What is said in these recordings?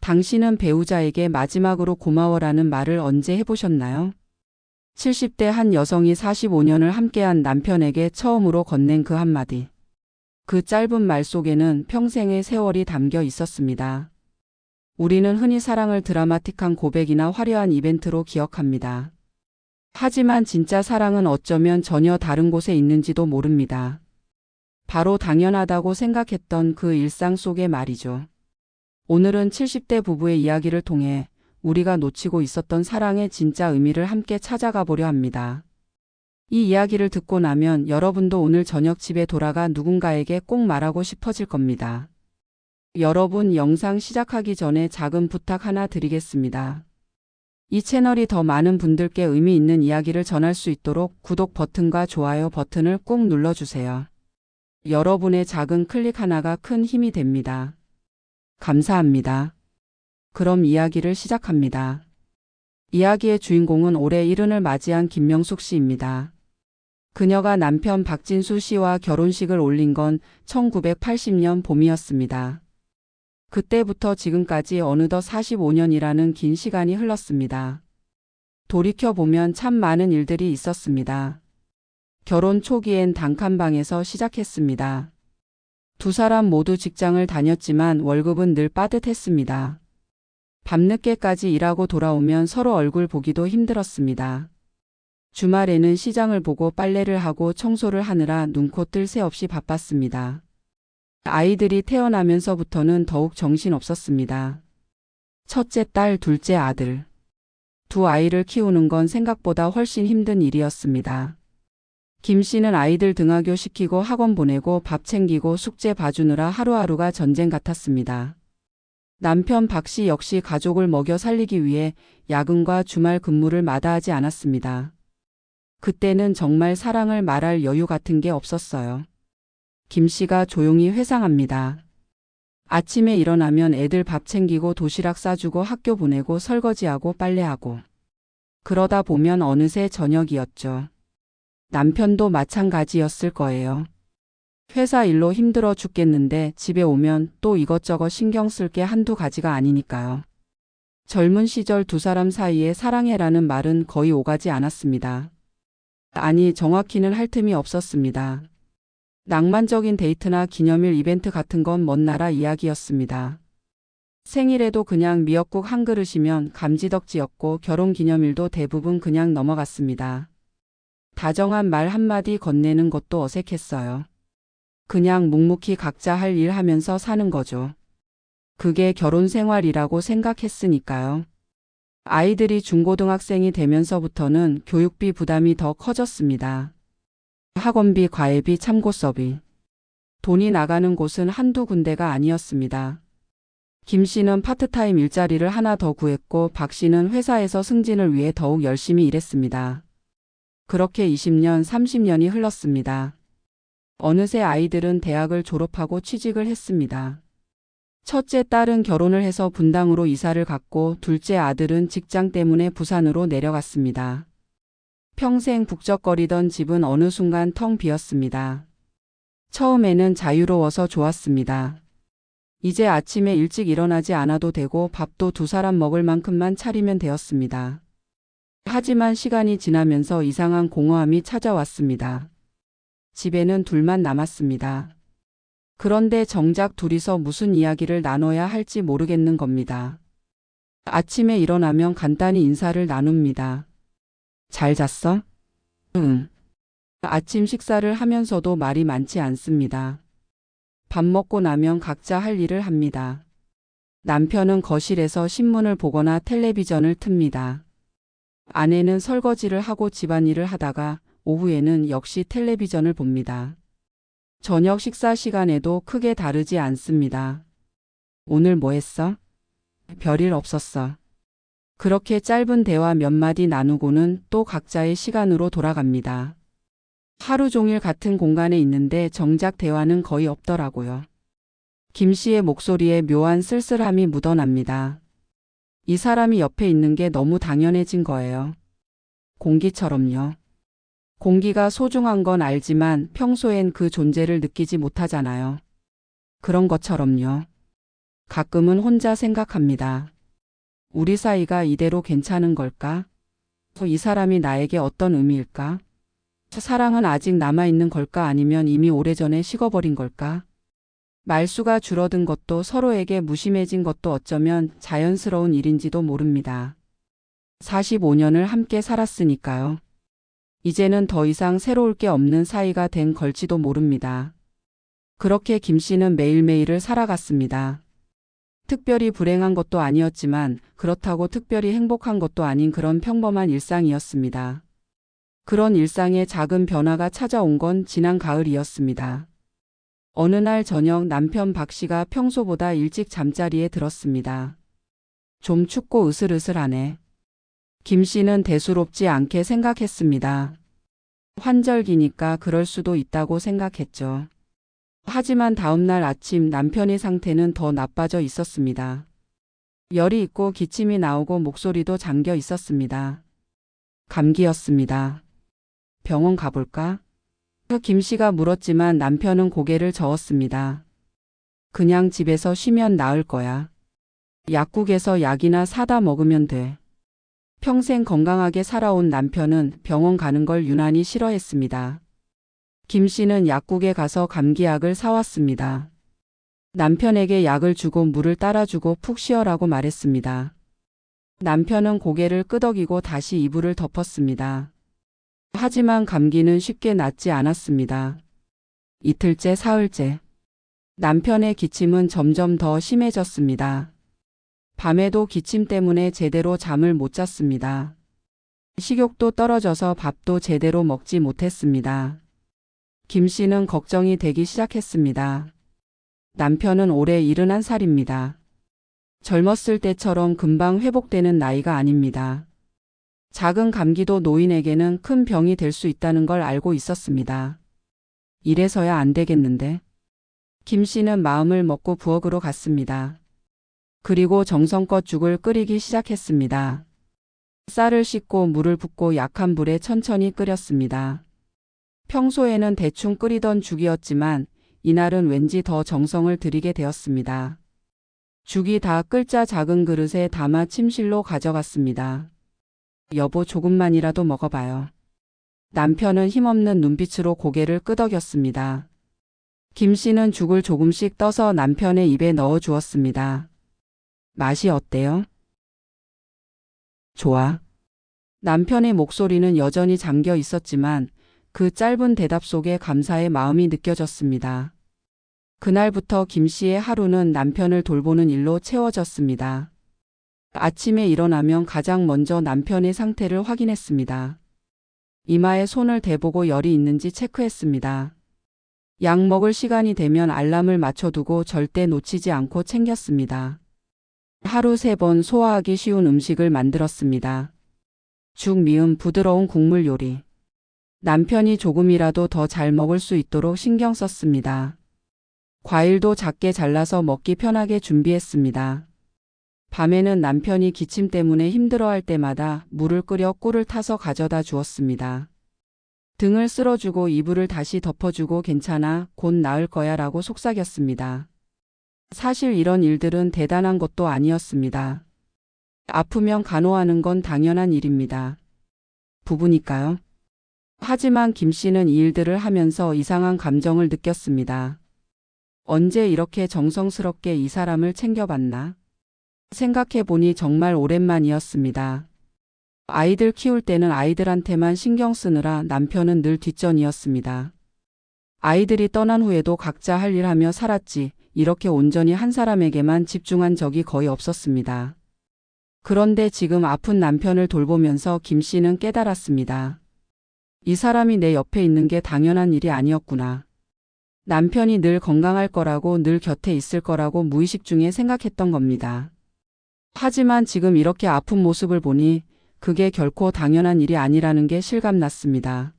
당신은 배우자에게 마지막으로 고마워라는 말을 언제 해보셨나요? 70대 한 여성이 45년을 함께한 남편에게 처음으로 건넨 그 한마디. 그 짧은 말 속에는 평생의 세월이 담겨 있었습니다. 우리는 흔히 사랑을 드라마틱한 고백이나 화려한 이벤트로 기억합니다. 하지만 진짜 사랑은 어쩌면 전혀 다른 곳에 있는지도 모릅니다. 바로 당연하다고 생각했던 그 일상 속의 말이죠. 오늘은 70대 부부의 이야기를 통해 우리가 놓치고 있었던 사랑의 진짜 의미를 함께 찾아가 보려 합니다. 이 이야기를 듣고 나면 여러분도 오늘 저녁 집에 돌아가 누군가에게 꼭 말하고 싶어질 겁니다. 여러분, 영상 시작하기 전에 작은 부탁 하나 드리겠습니다. 이 채널이 더 많은 분들께 의미 있는 이야기를 전할 수 있도록 구독 버튼과 좋아요 버튼을 꼭 눌러주세요. 여러분의 작은 클릭 하나가 큰 힘이 됩니다. 감사합니다. 그럼 이야기를 시작합니다. 이야기의 주인공은 올해 70을 맞이한 김명숙 씨입니다. 그녀가 남편 박진수 씨와 결혼식을 올린 건 1980년 봄이었습니다. 그때부터 지금까지 어느덧 45년이라는 긴 시간이 흘렀습니다. 돌이켜보면 참 많은 일들이 있었습니다. 결혼 초기엔 단칸방에서 시작했습니다. 두 사람 모두 직장을 다녔지만 월급은 늘 빠듯했습니다. 밤늦게까지 일하고 돌아오면 서로 얼굴 보기도 힘들었습니다. 주말에는 시장을 보고 빨래를 하고 청소를 하느라 눈코 뜰 새 없이 바빴습니다. 아이들이 태어나면서부터는 더욱 정신없었습니다. 첫째 딸, 둘째 아들. 두 아이를 키우는 건 생각보다 훨씬 힘든 일이었습니다. 김 씨는 아이들 등하교 시키고 학원 보내고 밥 챙기고 숙제 봐주느라 하루하루가 전쟁 같았습니다. 남편 박 씨 역시 가족을 먹여 살리기 위해 야근과 주말 근무를 마다하지 않았습니다. 그때는 정말 사랑을 말할 여유 같은 게 없었어요. 김 씨가 조용히 회상합니다. 아침에 일어나면 애들 밥 챙기고 도시락 싸주고 학교 보내고 설거지하고 빨래하고. 그러다 보면 어느새 저녁이었죠. 남편도 마찬가지였을 거예요. 회사 일로 힘들어 죽겠는데 집에 오면 또 이것저것 신경 쓸 게 한두 가지가 아니니까요. 젊은 시절 두 사람 사이에 사랑해라는 말은 거의 오가지 않았습니다. 아니, 정확히는 할 틈이 없었습니다. 낭만적인 데이트나 기념일 이벤트 같은 건 먼 나라 이야기였습니다. 생일에도 그냥 미역국 한 그릇이면 감지덕지였고 결혼기념일도 대부분 그냥 넘어갔습니다. 다정한 말 한마디 건네는 것도 어색했어요. 그냥 묵묵히 각자 할 일 하면서 사는 거죠. 그게 결혼 생활이라고 생각했으니까요. 아이들이 중고등학생이 되면서부터는 교육비 부담이 더 커졌습니다. 학원비, 과외비, 참고서비. 돈이 나가는 곳은 한두 군데가 아니었습니다. 김 씨는 파트타임 일자리를 하나 더 구했고 박 씨는 회사에서 승진을 위해 더욱 열심히 일했습니다. 그렇게 20년, 30년이 흘렀습니다. 어느새 아이들은 대학을 졸업하고 취직을 했습니다. 첫째 딸은 결혼을 해서 분당으로 이사를 갔고 둘째 아들은 직장 때문에 부산으로 내려갔습니다. 평생 북적거리던 집은 어느 순간 텅 비었습니다. 처음에는 자유로워서 좋았습니다. 이제 아침에 일찍 일어나지 않아도 되고 밥도 두 사람 먹을 만큼만 차리면 되었습니다. 하지만 시간이 지나면서 이상한 공허함이 찾아왔습니다. 집에는 둘만 남았습니다. 그런데 정작 둘이서 무슨 이야기를 나눠야 할지 모르겠는 겁니다. 아침에 일어나면 간단히 인사를 나눕니다. 잘 잤어? 응. 아침 식사를 하면서도 말이 많지 않습니다. 밥 먹고 나면 각자 할 일을 합니다. 남편은 거실에서 신문을 보거나 텔레비전을 틉니다. 아내는 설거지를 하고 집안일을 하다가 오후에는 역시 텔레비전을 봅니다. 저녁 식사 시간에도 크게 다르지 않습니다. 오늘 뭐 했어? 별일 없었어. 그렇게 짧은 대화 몇 마디 나누고는 또 각자의 시간으로 돌아갑니다. 하루 종일 같은 공간에 있는데 정작 대화는 거의 없더라고요. 김 씨의 목소리에 묘한 쓸쓸함이 묻어납니다. 이 사람이 옆에 있는 게 너무 당연해진 거예요. 공기처럼요. 공기가 소중한 건 알지만 평소엔 그 존재를 느끼지 못하잖아요. 그런 것처럼요. 가끔은 혼자 생각합니다. 우리 사이가 이대로 괜찮은 걸까? 이 사람이 나에게 어떤 의미일까? 사랑은 아직 남아있는 걸까? 아니면 이미 오래전에 식어버린 걸까? 말수가 줄어든 것도 서로에게 무심해진 것도 어쩌면 자연스러운 일인지도 모릅니다. 45년을 함께 살았으니까요. 이제는 더 이상 새로울 게 없는 사이가 된 걸지도 모릅니다. 그렇게 김 씨는 매일매일을 살아갔습니다. 특별히 불행한 것도 아니었지만 그렇다고 특별히 행복한 것도 아닌 그런 평범한 일상이었습니다. 그런 일상에 작은 변화가 찾아온 건 지난 가을이었습니다. 어느 날 저녁 남편 박 씨가 평소보다 일찍 잠자리에 들었습니다. 좀 춥고 으슬으슬하네. 김 씨는 대수롭지 않게 생각했습니다. 환절기니까 그럴 수도 있다고 생각했죠. 하지만 다음날 아침 남편의 상태는 더 나빠져 있었습니다. 열이 있고 기침이 나오고 목소리도 잠겨 있었습니다. 감기였습니다. 병원 가볼까? 김 씨가 물었지만 남편은 고개를 저었습니다. 그냥 집에서 쉬면 나을 거야. 약국에서 약이나 사다 먹으면 돼. 평생 건강하게 살아온 남편은 병원 가는 걸 유난히 싫어했습니다. 김 씨는 약국에 가서 감기약을 사왔습니다. 남편에게 약을 주고 물을 따라주고 푹 쉬어라고 말했습니다. 남편은 고개를 끄덕이고 다시 이불을 덮었습니다. 하지만 감기는 쉽게 낫지 않았습니다. 이틀째, 사흘째. 남편의 기침은 점점 더 심해졌습니다. 밤에도 기침 때문에 제대로 잠을 못 잤습니다. 식욕도 떨어져서 밥도 제대로 먹지 못했습니다. 김 씨는 걱정이 되기 시작했습니다. 남편은 올해 71살입니다. 젊었을 때처럼 금방 회복되는 나이가 아닙니다. 작은 감기도 노인에게는 큰 병이 될 수 있다는 걸 알고 있었습니다. 이래서야 안 되겠는데. 김 씨는 마음을 먹고 부엌으로 갔습니다. 그리고 정성껏 죽을 끓이기 시작했습니다. 쌀을 씻고 물을 붓고 약한 불에 천천히 끓였습니다. 평소에는 대충 끓이던 죽이었지만 이날은 왠지 더 정성을 들이게 되었습니다. 죽이 다 끓자 작은 그릇에 담아 침실로 가져갔습니다. 여보, 조금만이라도 먹어봐요. 남편은 힘없는 눈빛으로 고개를 끄덕였습니다. 김 씨는 죽을 조금씩 떠서 남편의 입에 넣어 주었습니다. 맛이 어때요? 좋아. 남편의 목소리는 여전히 잠겨 있었지만 그 짧은 대답 속에 감사의 마음이 느껴졌습니다. 그날부터 김 씨의 하루는 남편을 돌보는 일로 채워졌습니다. 아침에 일어나면 가장 먼저 남편의 상태를 확인했습니다. 이마에 손을 대보고 열이 있는지 체크했습니다. 약 먹을 시간이 되면 알람을 맞춰두고 절대 놓치지 않고 챙겼습니다. 하루 3번 소화하기 쉬운 음식을 만들었습니다. 죽, 미음, 부드러운 국물 요리. 남편이 조금이라도 더 잘 먹을 수 있도록 신경 썼습니다. 과일도 작게 잘라서 먹기 편하게 준비했습니다. 밤에는 남편이 기침 때문에 힘들어할 때마다 물을 끓여 꿀을 타서 가져다 주었습니다. 등을 쓸어주고 이불을 다시 덮어주고 괜찮아, 곧 나을 거야 라고 속삭였습니다. 사실 이런 일들은 대단한 것도 아니었습니다. 아프면 간호하는 건 당연한 일입니다. 부부니까요. 하지만 김 씨는 이 일들을 하면서 이상한 감정을 느꼈습니다. 언제 이렇게 정성스럽게 이 사람을 챙겨봤나? 생각해보니 정말 오랜만이었습니다. 아이들 키울 때는 아이들한테만 신경 쓰느라 남편은 늘 뒷전이었습니다. 아이들이 떠난 후에도 각자 할 일 하며 살았지 이렇게 온전히 한 사람에게만 집중한 적이 거의 없었습니다. 그런데 지금 아픈 남편을 돌보면서 김 씨는 깨달았습니다. 이 사람이 내 옆에 있는 게 당연한 일이 아니었구나. 남편이 늘 건강할 거라고 늘 곁에 있을 거라고 무의식 중에 생각했던 겁니다. 하지만 지금 이렇게 아픈 모습을 보니 그게 결코 당연한 일이 아니라는 게 실감났습니다.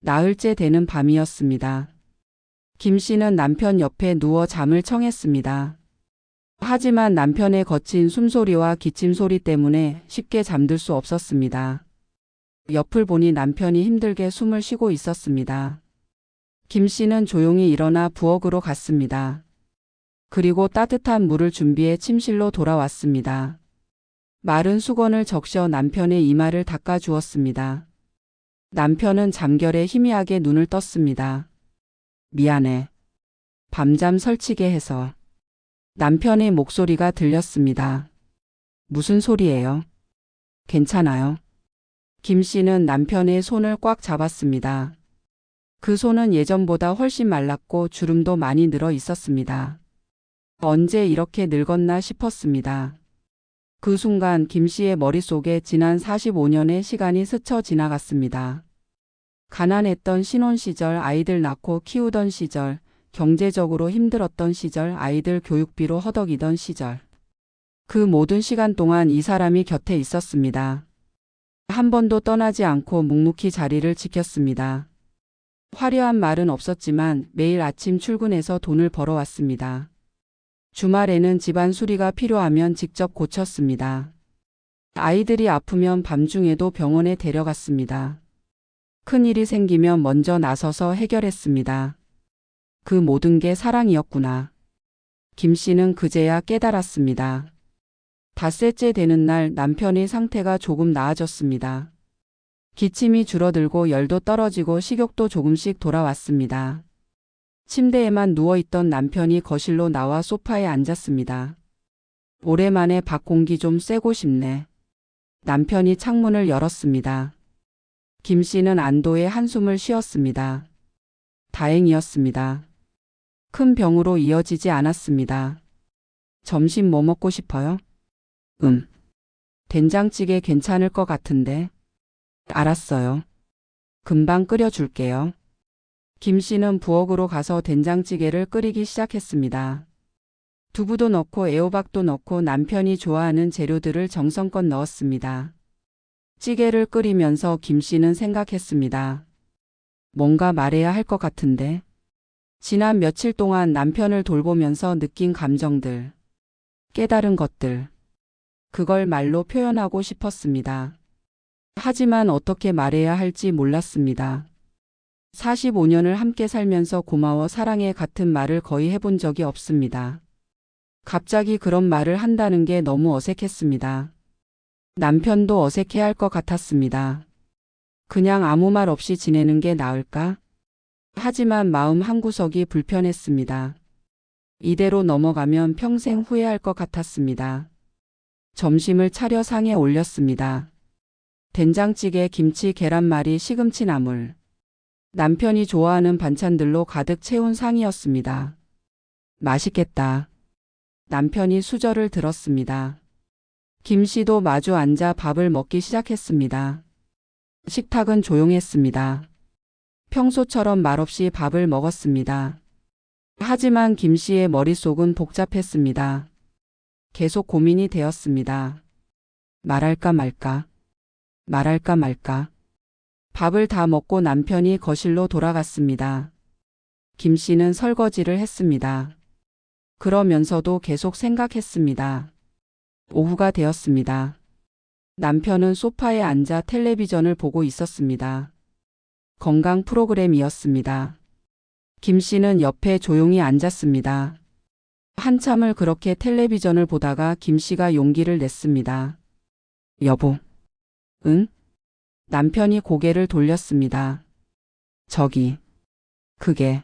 나흘째 되는 밤이었습니다. 김 씨는 남편 옆에 누워 잠을 청했습니다. 하지만 남편의 거친 숨소리와 기침 소리 때문에 쉽게 잠들 수 없었습니다. 옆을 보니 남편이 힘들게 숨을 쉬고 있었습니다. 김 씨는 조용히 일어나 부엌으로 갔습니다. 그리고 따뜻한 물을 준비해 침실로 돌아왔습니다. 마른 수건을 적셔 남편의 이마를 닦아 주었습니다. 남편은 잠결에 희미하게 눈을 떴습니다. 미안해. 밤잠 설치게 해서. 남편의 목소리가 들렸습니다. 무슨 소리예요? 괜찮아요. 김 씨는 남편의 손을 꽉 잡았습니다. 그 손은 예전보다 훨씬 말랐고 주름도 많이 늘어 있었습니다. 언제 이렇게 늙었나 싶었습니다. 그 순간 김 씨의 머릿속에 지난 45년의 시간이 스쳐 지나갔습니다. 가난했던 신혼 시절, 아이들 낳고 키우던 시절, 경제적으로 힘들었던 시절, 아이들 교육비로 허덕이던 시절. 그 모든 시간 동안 이 사람이 곁에 있었습니다. 한 번도 떠나지 않고 묵묵히 자리를 지켰습니다. 화려한 말은 없었지만 매일 아침 출근해서 돈을 벌어왔습니다. 주말에는 집안 수리가 필요하면 직접 고쳤습니다. 아이들이 아프면 밤중에도 병원에 데려갔습니다. 큰일이 생기면 먼저 나서서 해결했습니다. 그 모든 게 사랑이었구나. 김 씨는 그제야 깨달았습니다. 닷새째 되는 날 남편의 상태가 조금 나아졌습니다. 기침이 줄어들고 열도 떨어지고 식욕도 조금씩 돌아왔습니다. 침대에만 누워있던 남편이 거실로 나와 소파에 앉았습니다. 오랜만에 밖 공기 좀 쐬고 싶네. 남편이 창문을 열었습니다. 김 씨는 안도의 한숨을 쉬었습니다. 다행이었습니다. 큰 병으로 이어지지 않았습니다. 점심 뭐 먹고 싶어요? 된장찌개 괜찮을 것 같은데. 알았어요. 금방 끓여줄게요. 김 씨는 부엌으로 가서 된장찌개를 끓이기 시작했습니다. 두부도 넣고 애호박도 넣고 남편이 좋아하는 재료들을 정성껏 넣었습니다. 찌개를 끓이면서 김 씨는 생각했습니다. 뭔가 말해야 할 것 같은데. 지난 며칠 동안 남편을 돌보면서 느낀 감정들, 깨달은 것들. 그걸 말로 표현하고 싶었습니다. 하지만 어떻게 말해야 할지 몰랐습니다. 45년을 함께 살면서 고마워 사랑해 같은 말을 거의 해본 적이 없습니다. 갑자기 그런 말을 한다는 게 너무 어색했습니다. 남편도 어색해할 것 같았습니다. 그냥 아무 말 없이 지내는 게 나을까? 하지만 마음 한구석이 불편했습니다. 이대로 넘어가면 평생 후회할 것 같았습니다. 점심을 차려 상에 올렸습니다. 된장찌개, 김치, 계란말이, 시금치 나물. 남편이 좋아하는 반찬들로 가득 채운 상이었습니다. 맛있겠다. 남편이 수저를 들었습니다. 김 씨도 마주 앉아 밥을 먹기 시작했습니다. 식탁은 조용했습니다. 평소처럼 말없이 밥을 먹었습니다. 하지만 김 씨의 머릿속은 복잡했습니다. 계속 고민이 되었습니다. 말할까 말까. 말할까 말까. 밥을 다 먹고 남편이 거실로 돌아갔습니다. 김 씨는 설거지를 했습니다. 그러면서도 계속 생각했습니다. 오후가 되었습니다. 남편은 소파에 앉아 텔레비전을 보고 있었습니다. 건강 프로그램이었습니다. 김 씨는 옆에 조용히 앉았습니다. 한참을 그렇게 텔레비전을 보다가 김 씨가 용기를 냈습니다. 여보. 응? 남편이 고개를 돌렸습니다. 저기. 그게.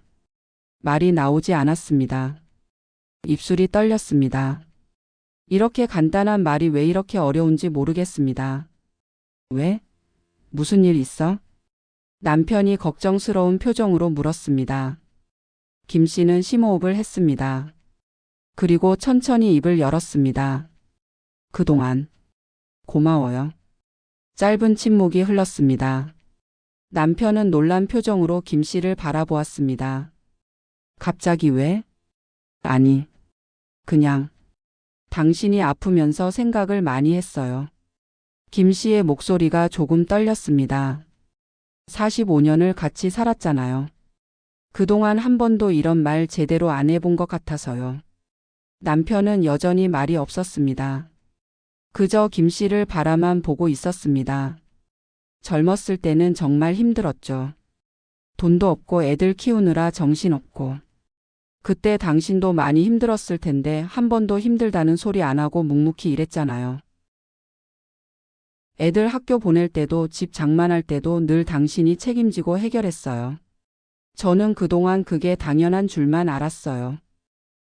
말이 나오지 않았습니다. 입술이 떨렸습니다. 이렇게 간단한 말이 왜 이렇게 어려운지 모르겠습니다. 왜? 무슨 일 있어? 남편이 걱정스러운 표정으로 물었습니다. 김 씨는 심호흡을 했습니다. 그리고 천천히 입을 열었습니다. 그동안 고마워요. 짧은 침묵이 흘렀습니다. 남편은 놀란 표정으로 김 씨를 바라보았습니다. 갑자기 왜? 아니, 그냥 당신이 아프면서 생각을 많이 했어요. 김 씨의 목소리가 조금 떨렸습니다. 45년을 같이 살았잖아요. 그동안 한 번도 이런 말 제대로 안 해본 것 같아서요. 남편은 여전히 말이 없었습니다. 그저 김 씨를 바라만 보고 있었습니다. 젊었을 때는 정말 힘들었죠. 돈도 없고 애들 키우느라 정신없고. 그때 당신도 많이 힘들었을 텐데 한 번도 힘들다는 소리 안 하고 묵묵히 일했잖아요. 애들 학교 보낼 때도 집 장만할 때도 늘 당신이 책임지고 해결했어요. 저는 그동안 그게 당연한 줄만 알았어요.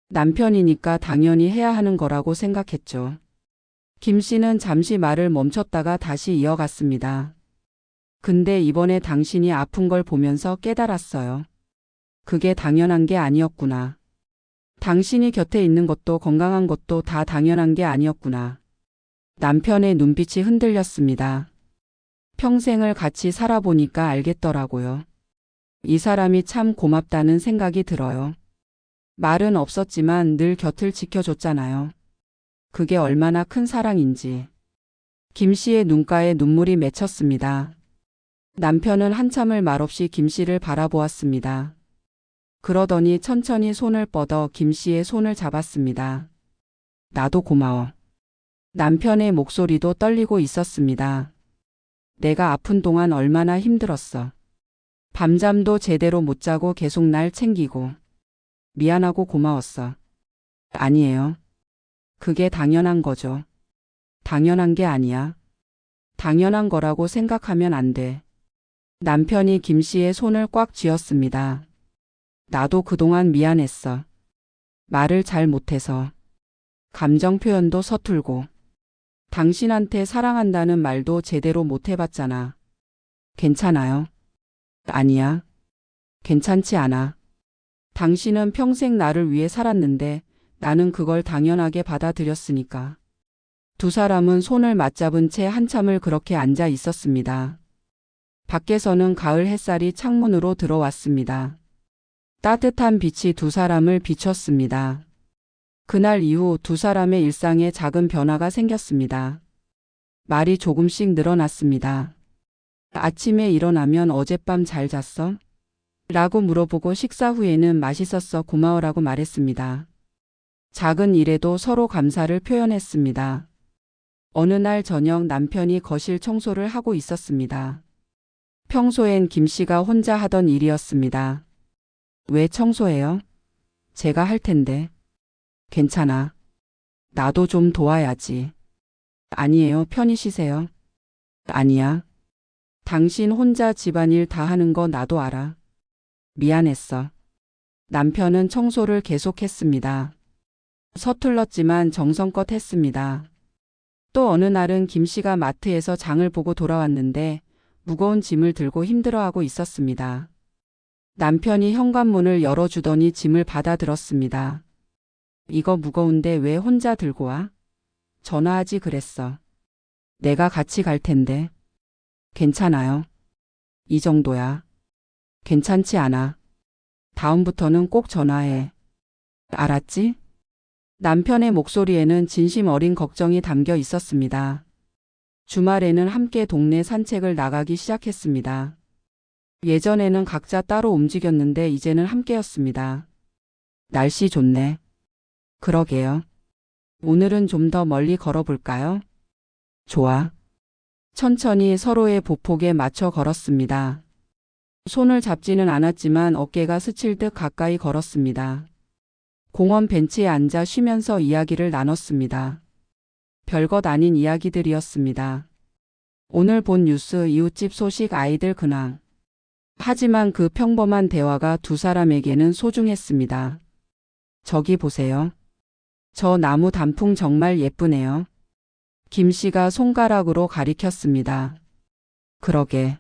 남편이니까 당연히 해야 하는 거라고 생각했죠. 김 씨는 잠시 말을 멈췄다가 다시 이어갔습니다. 근데 이번에 당신이 아픈 걸 보면서 깨달았어요. 그게 당연한 게 아니었구나. 당신이 곁에 있는 것도 건강한 것도 다 당연한 게 아니었구나. 남편의 눈빛이 흔들렸습니다. 평생을 같이 살아보니까 알겠더라고요. 이 사람이 참 고맙다는 생각이 들어요. 말은 없었지만 늘 곁을 지켜줬잖아요. 그게 얼마나 큰 사랑인지. 김 씨의 눈가에 눈물이 맺혔습니다. 남편은 한참을 말없이 김 씨를 바라보았습니다. 그러더니 천천히 손을 뻗어 김 씨의 손을 잡았습니다. 나도 고마워. 남편의 목소리도 떨리고 있었습니다. 내가 아픈 동안 얼마나 힘들었어. 밤잠도 제대로 못 자고 계속 날 챙기고. 미안하고 고마웠어. 아니에요. 그게 당연한 거죠. 당연한 게 아니야. 당연한 거라고 생각하면 안 돼. 남편이 김 씨의 손을 꽉 쥐었습니다. 나도 그동안 미안했어. 말을 잘 못해서. 감정 표현도 서툴고. 당신한테 사랑한다는 말도 제대로 못 해봤잖아. 괜찮아요? 아니야. 괜찮지 않아. 당신은 평생 나를 위해 살았는데 나는 그걸 당연하게 받아들였으니까. 두 사람은 손을 맞잡은 채 한참을 그렇게 앉아 있었습니다. 밖에서는 가을 햇살이 창문으로 들어왔습니다. 따뜻한 빛이 두 사람을 비췄습니다. 그날 이후 두 사람의 일상에 작은 변화가 생겼습니다. 말이 조금씩 늘어났습니다. 아침에 일어나면 어젯밤 잘 잤어? 라고 물어보고 식사 후에는 맛있었어 고마워라고 말했습니다. 작은 일에도 서로 감사를 표현했습니다. 어느 날 저녁 남편이 거실 청소를 하고 있었습니다. 평소엔 김 씨가 혼자 하던 일이었습니다. 왜 청소해요? 제가 할 텐데. 괜찮아. 나도 좀 도와야지. 아니에요. 편히 쉬세요. 아니야. 당신 혼자 집안일 다 하는 거 나도 알아. 미안했어. 남편은 청소를 계속했습니다. 서툴렀지만 정성껏 했습니다. 또 어느 날은 김 씨가 마트에서 장을 보고 돌아왔는데 무거운 짐을 들고 힘들어하고 있었습니다. 남편이 현관문을 열어주더니 짐을 받아들었습니다. 이거 무거운데 왜 혼자 들고 와? 전화하지 그랬어. 내가 같이 갈 텐데. 괜찮아요. 이 정도야. 괜찮지 않아. 다음부터는 꼭 전화해. 알았지? 남편의 목소리에는 진심 어린 걱정이 담겨 있었습니다. 주말에는 함께 동네 산책을 나가기 시작했습니다. 예전에는 각자 따로 움직였는데 이제는 함께였습니다. 날씨 좋네. 그러게요. 오늘은 좀 더 멀리 걸어볼까요? 좋아. 천천히 서로의 보폭에 맞춰 걸었습니다. 손을 잡지는 않았지만 어깨가 스칠 듯 가까이 걸었습니다. 공원 벤치에 앉아 쉬면서 이야기를 나눴습니다. 별것 아닌 이야기들이었습니다. 오늘 본 뉴스, 이웃집 소식, 아이들 근황. 하지만 그 평범한 대화가 두 사람에게는 소중했습니다. 저기 보세요. 저 나무 단풍 정말 예쁘네요. 김 씨가 손가락으로 가리켰습니다. 그러게.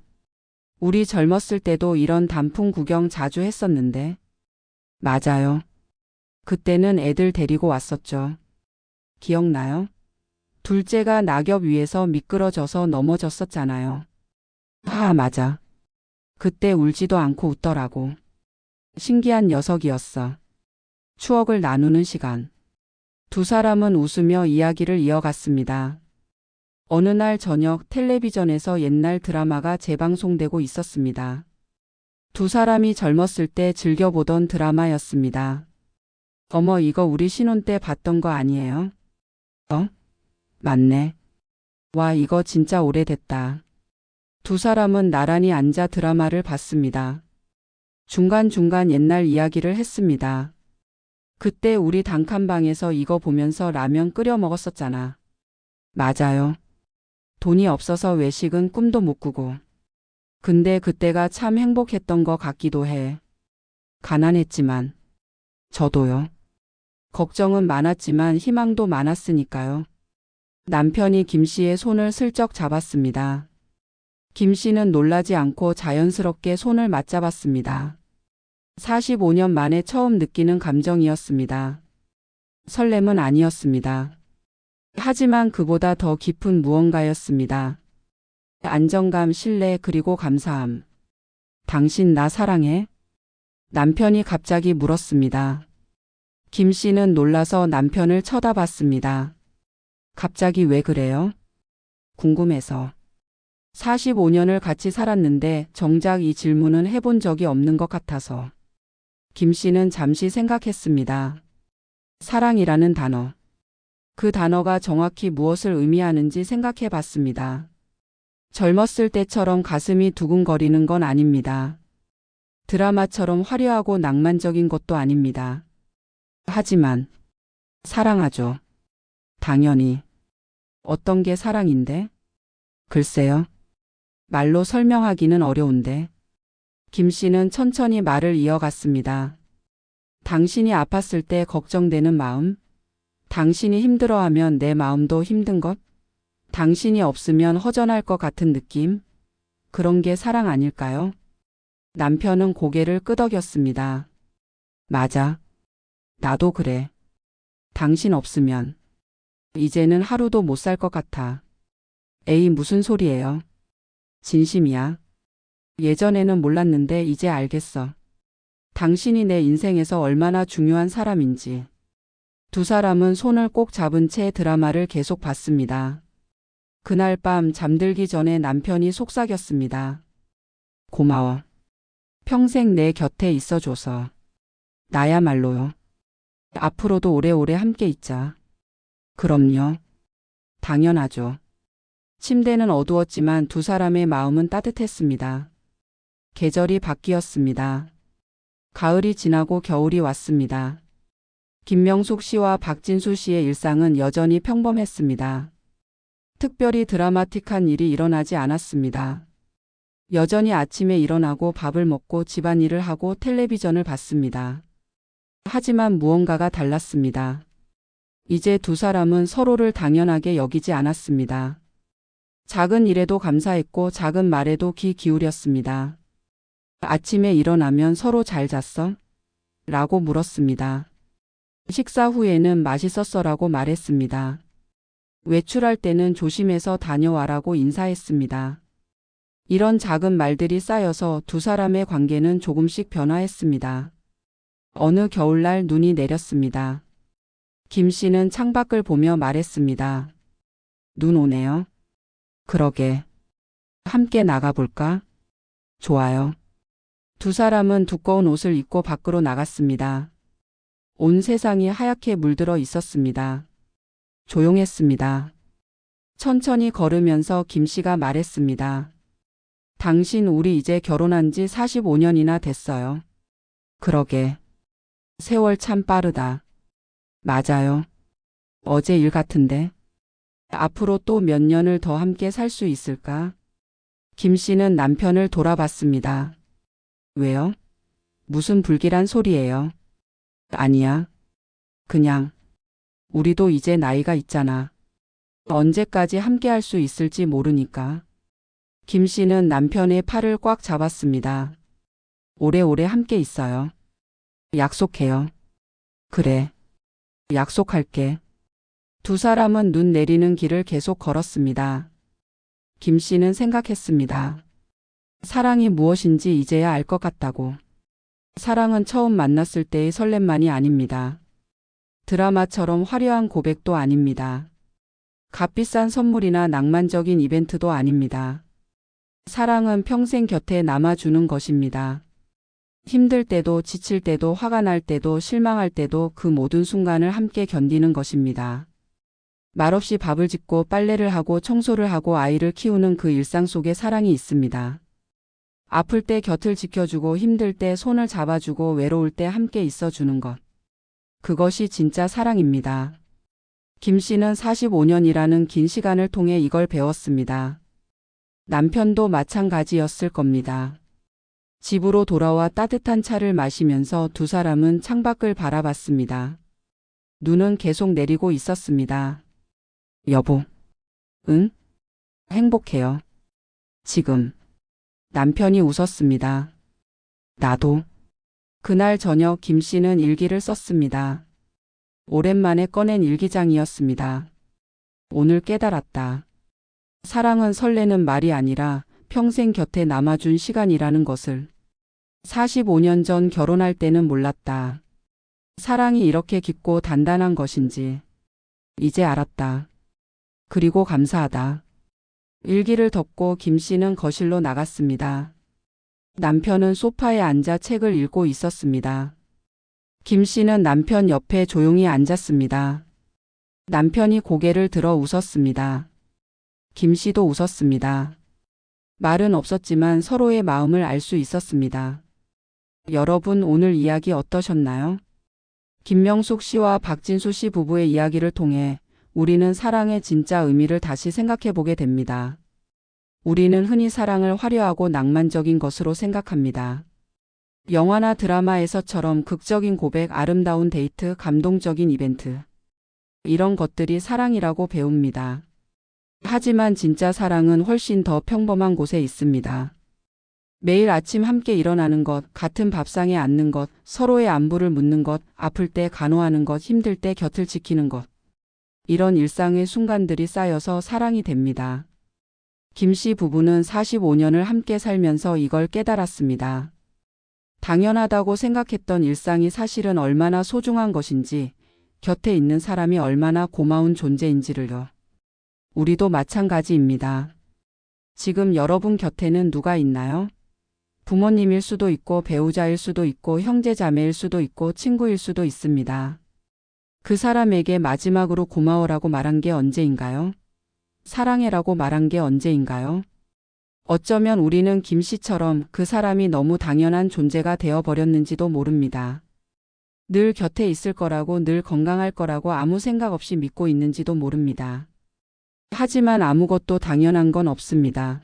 우리 젊었을 때도 이런 단풍 구경 자주 했었는데. 맞아요. 그때는 애들 데리고 왔었죠. 기억나요? 둘째가 낙엽 위에서 미끄러져서 넘어졌었잖아요. 맞아. 그때 울지도 않고 웃더라고. 신기한 녀석이었어. 추억을 나누는 시간. 두 사람은 웃으며 이야기를 이어갔습니다. 어느 날 저녁 텔레비전에서 옛날 드라마가 재방송되고 있었습니다. 두 사람이 젊었을 때 즐겨보던 드라마였습니다. 어머, 이거 우리 신혼 때 봤던 거 아니에요? 맞네. 와, 이거 진짜 오래됐다. 두 사람은 나란히 앉아 드라마를 봤습니다. 중간중간 옛날 이야기를 했습니다. 그때 우리 단칸방에서 이거 보면서 라면 끓여 먹었었잖아. 맞아요. 돈이 없어서 외식은 꿈도 못 꾸고. 근데 그때가 참 행복했던 것 같기도 해. 가난했지만. 저도요. 걱정은 많았지만 희망도 많았으니까요. 남편이 김 씨의 손을 슬쩍 잡았습니다. 김 씨는 놀라지 않고 자연스럽게 손을 맞잡았습니다. 45년 만에 처음 느끼는 감정이었습니다. 설렘은 아니었습니다. 하지만 그보다 더 깊은 무언가였습니다. 안정감, 신뢰, 그리고 감사함. 당신 나 사랑해? 남편이 갑자기 물었습니다. 김 씨는 놀라서 남편을 쳐다봤습니다. 갑자기 왜 그래요? 궁금해서. 45년을 같이 살았는데 정작 이 질문은 해본 적이 없는 것 같아서. 김 씨는 잠시 생각했습니다. 사랑이라는 단어. 그 단어가 정확히 무엇을 의미하는지 생각해 봤습니다. 젊었을 때처럼 가슴이 두근거리는 건 아닙니다. 드라마처럼 화려하고 낭만적인 것도 아닙니다. 하지만 사랑하죠. 당연히. 어떤 게 사랑인데? 글쎄요. 말로 설명하기는 어려운데. 김 씨는 천천히 말을 이어갔습니다. 당신이 아팠을 때 걱정되는 마음, 당신이 힘들어하면 내 마음도 힘든 것, 당신이 없으면 허전할 것 같은 느낌, 그런 게 사랑 아닐까요? 남편은 고개를 끄덕였습니다. 맞아. 나도 그래. 당신 없으면 이제는 하루도 못 살 것 같아. 에이, 무슨 소리예요? 진심이야. 예전에는 몰랐는데 이제 알겠어. 당신이 내 인생에서 얼마나 중요한 사람인지. 두 사람은 손을 꼭 잡은 채 드라마를 계속 봤습니다. 그날 밤 잠들기 전에 남편이 속삭였습니다. 고마워. 평생 내 곁에 있어줘서. 나야말로요. 앞으로도 오래오래 함께 있자. 그럼요. 당연하죠. 침대는 어두웠지만 두 사람의 마음은 따뜻했습니다. 계절이 바뀌었습니다. 가을이 지나고 겨울이 왔습니다. 김명숙 씨와 박진수 씨의 일상은 여전히 평범했습니다. 특별히 드라마틱한 일이 일어나지 않았습니다. 여전히 아침에 일어나고 밥을 먹고 집안일을 하고 텔레비전을 봤습니다. 하지만 무언가가 달랐습니다. 이제 두 사람은 서로를 당연하게 여기지 않았습니다. 작은 일에도 감사했고 작은 말에도 귀 기울였습니다. 아침에 일어나면 서로 잘 잤어? 라고 물었습니다. 식사 후에는 맛있었어라고 말했습니다. 외출할 때는 조심해서 다녀와라고 인사했습니다. 이런 작은 말들이 쌓여서 두 사람의 관계는 조금씩 변화했습니다. 어느 겨울날 눈이 내렸습니다. 김 씨는 창밖을 보며 말했습니다. 눈 오네요. 그러게. 함께 나가볼까? 좋아요. 두 사람은 두꺼운 옷을 입고 밖으로 나갔습니다. 온 세상이 하얗게 물들어 있었습니다. 조용했습니다. 천천히 걸으면서 김 씨가 말했습니다. 당신 우리 이제 결혼한 지 45년이나 됐어요. 그러게. 세월 참 빠르다. 맞아요. 어제 일 같은데. 앞으로 또 몇 년을 더 함께 살 수 있을까? 김 씨는 남편을 돌아봤습니다. 왜요? 무슨 불길한 소리예요? 아니야. 그냥 우리도 이제 나이가 있잖아. 언제까지 함께 할 수 있을지 모르니까. 김 씨는 남편의 팔을 꽉 잡았습니다. 오래오래 함께 있어요. 약속해요. 그래. 약속할게. 두 사람은 눈 내리는 길을 계속 걸었습니다. 김 씨는 생각했습니다. 사랑이 무엇인지 이제야 알 것 같다고. 사랑은 처음 만났을 때의 설렘만이 아닙니다. 드라마처럼 화려한 고백도 아닙니다. 값비싼 선물이나 낭만적인 이벤트도 아닙니다. 사랑은 평생 곁에 남아주는 것입니다. 힘들 때도 지칠 때도 화가 날 때도 실망할 때도 그 모든 순간을 함께 견디는 것입니다. 말없이 밥을 짓고 빨래를 하고 청소를 하고 아이를 키우는 그 일상 속에 사랑이 있습니다. 아플 때 곁을 지켜주고 힘들 때 손을 잡아주고 외로울 때 함께 있어주는 것. 그것이 진짜 사랑입니다. 김 씨는 45년이라는 긴 시간을 통해 이걸 배웠습니다. 남편도 마찬가지였을 겁니다. 집으로 돌아와 따뜻한 차를 마시면서 두 사람은 창밖을 바라봤습니다. 눈은 계속 내리고 있었습니다. 여보. 응? 행복해요. 지금. 남편이 웃었습니다. 나도. 그날 저녁 김 씨는 일기를 썼습니다. 오랜만에 꺼낸 일기장이었습니다. 오늘 깨달았다. 사랑은 설레는 말이 아니라 평생 곁에 남아준 시간이라는 것을. 45년 전 결혼할 때는 몰랐다. 사랑이 이렇게 깊고 단단한 것인지. 이제 알았다. 그리고 감사하다. 일기를 덮고 김 씨는 거실로 나갔습니다. 남편은 소파에 앉아 책을 읽고 있었습니다. 김 씨는 남편 옆에 조용히 앉았습니다. 남편이 고개를 들어 웃었습니다. 김 씨도 웃었습니다. 말은 없었지만 서로의 마음을 알 수 있었습니다. 여러분, 오늘 이야기 어떠셨나요? 김명숙 씨와 박진수 씨 부부의 이야기를 통해 우리는 사랑의 진짜 의미를 다시 생각해 보게 됩니다. 우리는 흔히 사랑을 화려하고 낭만적인 것으로 생각합니다. 영화나 드라마에서처럼 극적인 고백, 아름다운 데이트, 감동적인 이벤트. 이런 것들이 사랑이라고 배웁니다. 하지만 진짜 사랑은 훨씬 더 평범한 곳에 있습니다. 매일 아침 함께 일어나는 것, 같은 밥상에 앉는 것, 서로의 안부를 묻는 것, 아플 때 간호하는 것, 힘들 때 곁을 지키는 것. 이런 일상의 순간들이 쌓여서 사랑이 됩니다. 김 씨 부부는 45년을 함께 살면서 이걸 깨달았습니다. 당연하다고 생각했던 일상이 사실은 얼마나 소중한 것인지, 곁에 있는 사람이 얼마나 고마운 존재인지를요. 우리도 마찬가지입니다. 지금 여러분 곁에는 누가 있나요? 부모님일 수도 있고 배우자일 수도 있고 형제자매일 수도 있고 친구일 수도 있습니다. 그 사람에게 마지막으로 고마워라고 말한 게 언제인가요? 사랑해라고 말한 게 언제인가요? 어쩌면 우리는 김 씨처럼 그 사람이 너무 당연한 존재가 되어버렸는지도 모릅니다. 늘 곁에 있을 거라고, 늘 건강할 거라고 아무 생각 없이 믿고 있는지도 모릅니다. 하지만 아무것도 당연한 건 없습니다.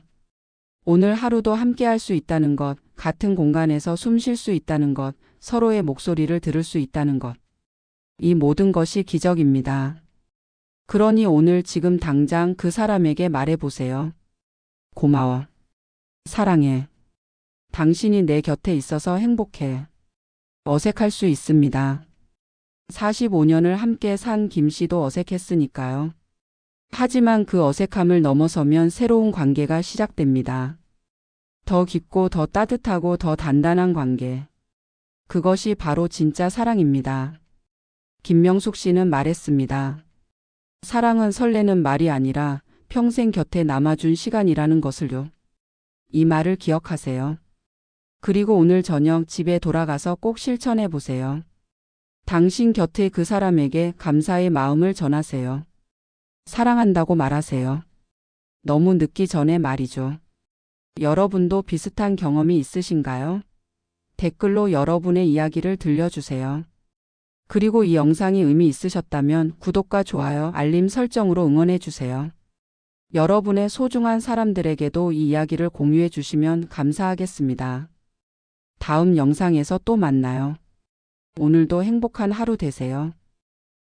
오늘 하루도 함께 할 수 있다는 것, 같은 공간에서 숨 쉴 수 있다는 것, 서로의 목소리를 들을 수 있다는 것. 이 모든 것이 기적입니다. 그러니 오늘 지금 당장 그 사람에게 말해보세요. 고마워. 사랑해. 당신이 내 곁에 있어서 행복해. 어색할 수 있습니다. 45년을 함께 산 김 씨도 어색했으니까요. 하지만 그 어색함을 넘어서면 새로운 관계가 시작됩니다. 더 깊고 더 따뜻하고 더 단단한 관계. 그것이 바로 진짜 사랑입니다. 김명숙 씨는 말했습니다. 사랑은 설레는 말이 아니라 평생 곁에 남아준 시간이라는 것을요. 이 말을 기억하세요. 그리고 오늘 저녁 집에 돌아가서 꼭 실천해 보세요. 당신 곁에 그 사람에게 감사의 마음을 전하세요. 사랑한다고 말하세요. 너무 늦기 전에 말이죠. 여러분도 비슷한 경험이 있으신가요? 댓글로 여러분의 이야기를 들려주세요. 그리고 이 영상이 의미 있으셨다면 구독과 좋아요, 알림 설정으로 응원해 주세요. 여러분의 소중한 사람들에게도 이 이야기를 공유해 주시면 감사하겠습니다. 다음 영상에서 또 만나요. 오늘도 행복한 하루 되세요.